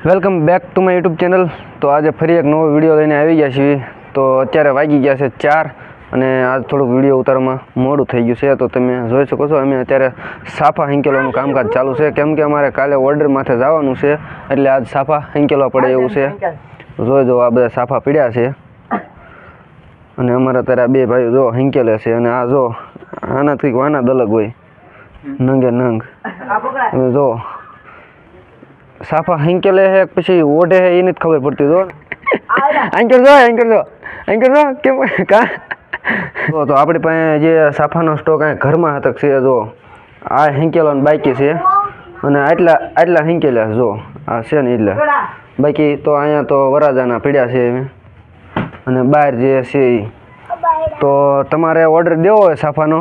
Welcome back to my YouTube channel. તો આજે ફરી એક નવો વિડીયો લઈને આવી ગયા છીએ। તો અત્યારે વાગી ગયા છે 4 અને આજ થોડુંક વિડીયો ઉતારવામાં મોડું થઈ ગયું છે। તો તમે જોઈ શકો છો અમે અત્યારે સાફા હંકેલવાનું કામકાજ ચાલુ છે, કેમ કે અમારે કાલે ઓર્ડર માથે જવાનું છે, એટલે આજ સાફા હંકેલવા પડે એવું છે। જોઈ જો આ બધા સાફા પીડ્યા છે અને અમારા અત્યારે આ બે ભાઈઓ જો હંકેલે છે અને આ જો આનાથી વાના દલગ હોય નંગે નંગ। તમે જો સાફા હંકેલે હે પછી ઓઢે હે એની જ ખબર પડતી। જો એન્કર જો કેમ કા તો આપણી પાસે જે સાફાનો સ્ટોક આ ઘરમાં હતક છે। જો આ હંકેલવાનું બાકી છે અને આટલા હંકેલ્યા જો આ છે ને એટલે બાકી તો અહીંયા તો વરાજાના પીડ્યા છે અને બહાર જે છે તો તમારે ઓર્ડર દેવો હોય સાફાનો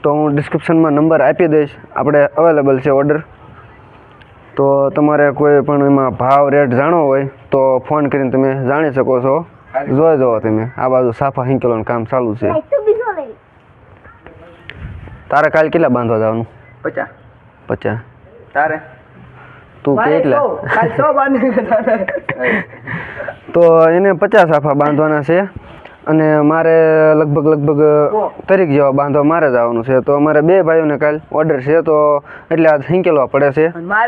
તો હું ડિસ્ક્રિપ્શનમાં નંબર આપી દઈશ, આપણે અવેલેબલ છે ઓર્ડર। તો તમારે કોઈ પણ એમાં ભાવ રેટ જાણવો હોય તો ફોન કરીને તમે જાણી શકો છો। જોઈ જુઓ તમે આ બાજુ સાફા હંકેલવાનું કામ ચાલુ છે। તારે કાલે કેટલા બાંધવા જવાનું? 50 તારે તું કેટલા? તો એને 50 સાફા બાંધવાના છે અને મારે લગભગ તારીખ જેવા બાંધવા મારે જવાનું છે। તો અમારે બે ભાઈઓને કાલ ઓર્ડર છે તો એટલે આજ હંકેલવા પડે છે,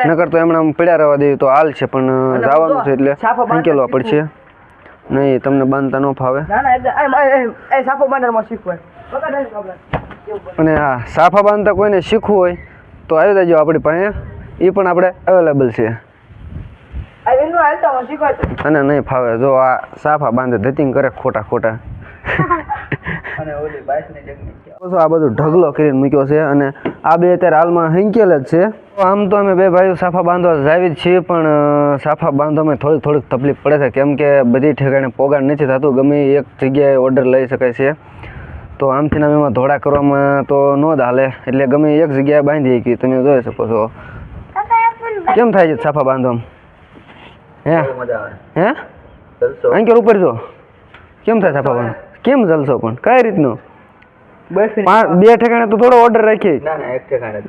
નકર તો એમણે પડ્યા રહેવા દેવી તો હાલ છે, પણ જવાનું છે એટલે હંકેલવા પડશે। નહીં તમને બાંધતા ન ફાવે અને હા સાફા બાંધતા કોઈને શીખવું હોય તો આવી જજો આપણી પાસે, એ પણ આપણે અવેલેબલ છે। અને નહીં ફાવે જો આ સાફા બાંધે ધતિંગ કરે ખોટા આ બધું ઢગલો કરીને મૂક્યો છે અને આ બે અત્યારે હાલમાં હંકેલ જ છે। આમ તો અમે બે ભાઈઓ સાફા બાંધવા જાવી જ છીએ, પણ સાફા બાંધવામાં થોડીક તકલીફ પડે છે, કેમ કે બધી ઠેકાણે પોગાડ નથી થતું, ગમે એક જગ્યાએ ઓર્ડર લઈ શકાય છે। તો આમથી નામ એમાં ધોળા કરવામાં તો ન જ હાલે, એટલે ગમે એક જગ્યાએ બાંધી કે તમે જોઈ શકો છો। કેમ થાય છે સાફા બાંધવામાં? હે અંકેલ ઉપર જો કેમ થાય સાફા બાંધ? કેમ જલસો પણ કઈ રીતનું? બે ઠેકાણે તો થોડો ઓર્ડર રાખી એક ઠેકાણે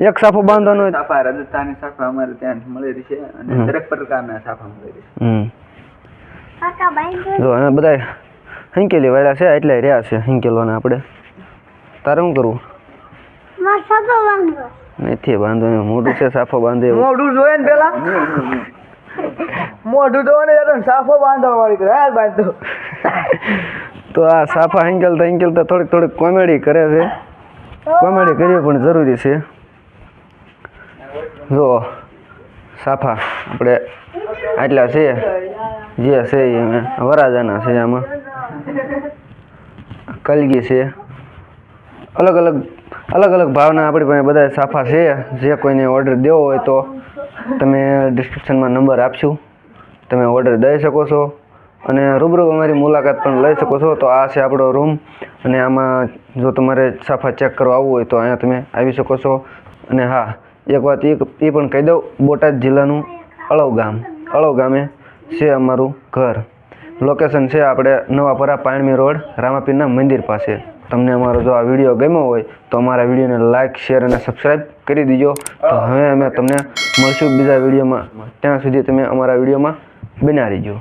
એક સાફો બાંધવાનો સાફા રાજસ્થાની સાફા અમારે ત્યાં મળી છે અને દરેક પ્રકારના સાફા મળી છે। જો અમે બધા હંકેલી વાળા છે એટલે રહ્યા છે હંકેલવાના આપણે। તારે શું કરવું? નથી બાંધવાનું, મોઢું છે સાફો બાંધે મોઢું જોયે ને પેલા મોઢું તો ને સાફો બાંધવા વાળી કરે યાર બાંધો। તો આ સાફા હંકેલતા થોડીક કોમેડી કરે છે, કોમેડી કરવી પણ જરૂરી છે। જો સાફા આપણે આટલા છે જે છે એ વરાજાના છે, આમાં કલગી છે, અલગ અલગ ભાવના આપણી પાસે બધા સાફા છે। જે કોઈને ઓર્ડર દેવો હોય તો તમે ડિસ્ક્રિપ્શનમાં નંબર આપશું, તમે ઓર્ડર દઈ શકો છો અને રૂબરૂ અમારી મુલાકાત પણ લઈ શકો છો। તો આ છે આપણો રૂમ અને આમાં જો તમારે સાફા ચેક કરવા આવવું હોય તો અહીંયા તમે આવી શકો છો। અને હા એક વાત એ પણ કહી દઉં, બોટાદ જિલ્લાનું અળવ ગામે છે અમારું ઘર। લોકેશન છે આપણે નવાપરા પાણમી રોડ રામાપીરના મંદિર પાસે। તમને અમારો જો આ વિડીયો ગમ્યો હોય તો અમારા વિડીયોને લાઇક શેર અને સબસ્ક્રાઈબ કરી દીજો। તો હવે અમે તમને મળશું બીજા વિડીયોમાં, ત્યાં સુધી તમે અમારા વિડીયોમાં બન્યા રહીજો।